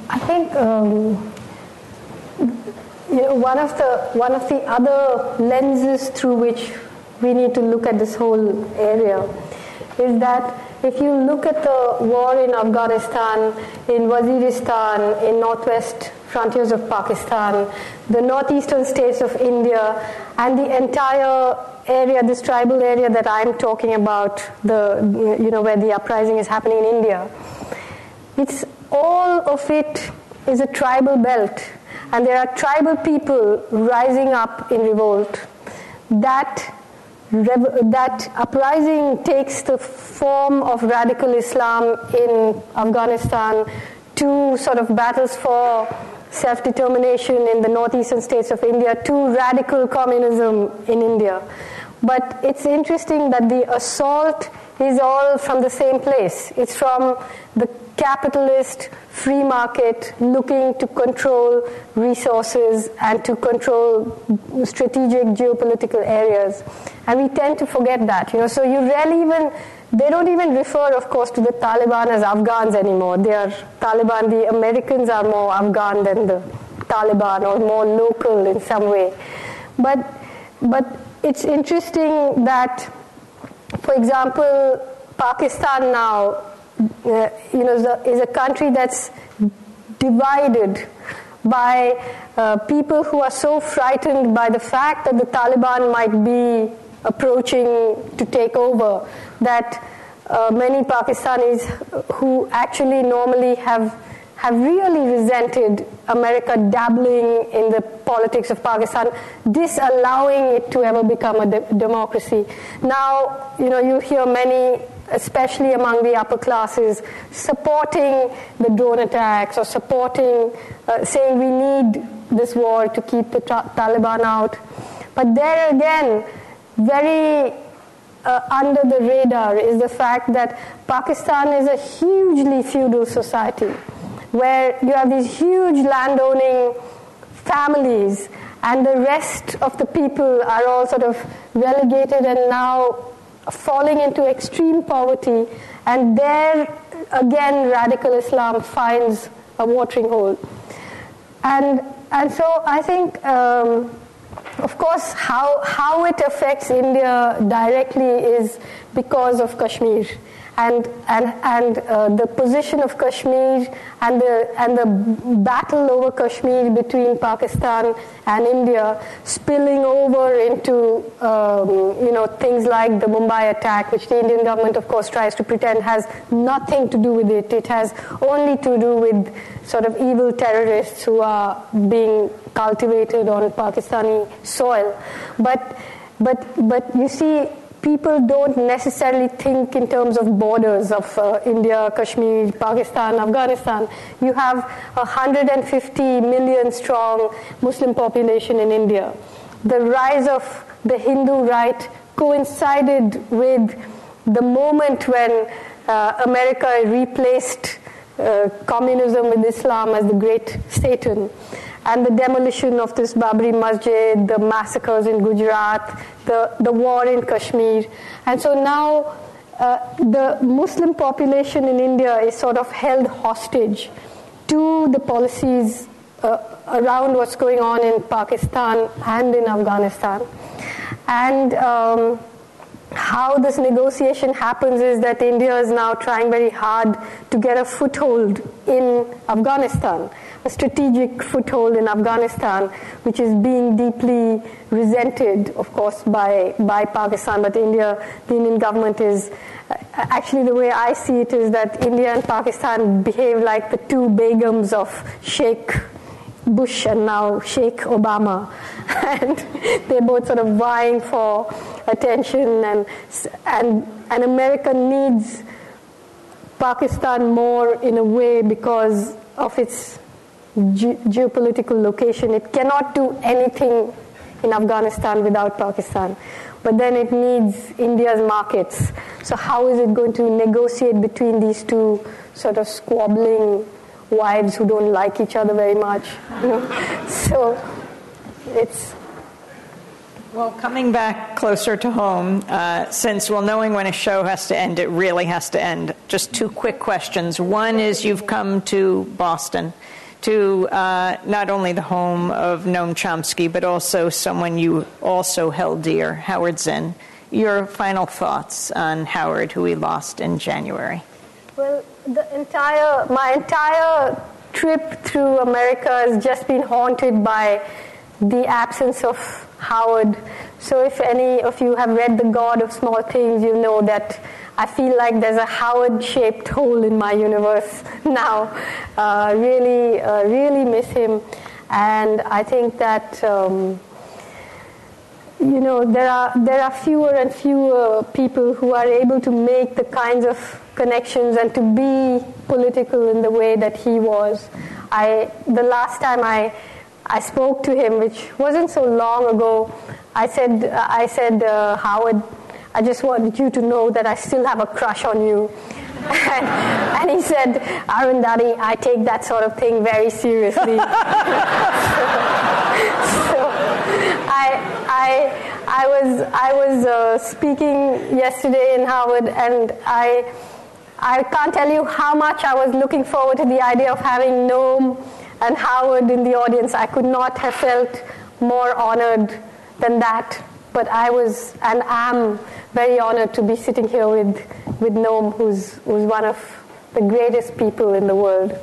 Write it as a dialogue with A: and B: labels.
A: I think one of the other lenses through which we need to look at this whole area is that if you look at the war in Afghanistan, in Waziristan, in northwest frontiers of Pakistan, the northeastern states of India, and the entire area, this tribal area that I'm talking about, where the uprising is happening in India, all of it is a tribal belt, and there are tribal people rising up in revolt. That uprising takes the form of radical Islam in Afghanistan, to sort of battles for self-determination in the northeastern states of India, to radical communism in India. But it's interesting that the assault is all from the same place. It's from the capitalist free market looking to control resources and to control strategic geopolitical areas. And we tend to forget that, So they don't even refer, of course, to the Taliban as Afghans anymore. They are Taliban. The Americans are more Afghan than the Taliban, or more local in some way. But it's interesting that, for example, Pakistan now, is a country that's divided by people who are so frightened by the fact that the Taliban might be approaching to take over, that many Pakistanis who actually normally have really resented America dabbling in the politics of Pakistan, disallowing it to ever become a democracy. Now, you hear many, especially among the upper classes, supporting the drone attacks, or supporting, saying we need this war to keep the Taliban out. But there again, very under the radar is the fact that Pakistan is a hugely feudal society, where you have these huge landowning families, and the rest of the people are all sort of relegated and now falling into extreme poverty, and there again radical Islam finds a watering hole. And so I think, of course, how it affects India directly is because of Kashmir, and the position of Kashmir, and the battle over Kashmir between Pakistan and India spilling over into things like the Mumbai attack, which the Indian government, of course, tries to pretend has nothing to do with it. It has only to do with sort of evil terrorists who are being cultivated on Pakistani soil. But you see, people don't necessarily think in terms of borders of India, Kashmir, Pakistan, Afghanistan. You have 150 million strong Muslim population in India. The rise of the Hindu right coincided with the moment when America replaced communism with Islam as the great Satan, and the demolition of this Babri Masjid, the massacres in Gujarat, the war in Kashmir. And so now the Muslim population in India is sort of held hostage to the policies around what's going on in Pakistan and in Afghanistan. And how this negotiation happens is that India is now trying very hard to get a foothold in Afghanistan, a strategic foothold in Afghanistan, which is being deeply resented, of course, by Pakistan. But the Indian government is, actually the way I see it is that India and Pakistan behave like the two Begums of Sheikh Bush and now Sheikh Obama, and they're both sort of vying for attention, and America needs Pakistan more in a way because of its geopolitical location. It cannot do anything in Afghanistan without Pakistan, but then it needs India's markets. So how is it going to negotiate between these two sort of squabbling wives who don't like each other very much? So it's
B: Well, coming back closer to home, since, knowing when a show has to end, it really has to end. Just two quick questions. One is, you've come to Boston, to not only the home of Noam Chomsky, but also someone you also held dear, Howard Zinn. Your final thoughts on Howard, who we lost in January?
A: Well, my entire trip through America has just been haunted by the absence of Howard. So if any of you have read The God of Small Things, you know that I feel like there's a Howard-shaped hole in my universe now. Really miss him. And I think that, there are fewer and fewer people who are able to make the kinds of connections and to be political in the way that he was. The last time I spoke to him, which wasn't so long ago, I said, Howard, I just wanted you to know that I still have a crush on you. And he said, Arundhati, I take that sort of thing very seriously. I was speaking yesterday in Harvard, and I can't tell you how much I was looking forward to the idea of having Noam and Howard in the audience. I could not have felt more honored than that. But I was and am very honored to be sitting here with Noam, who's one of the greatest people in the world.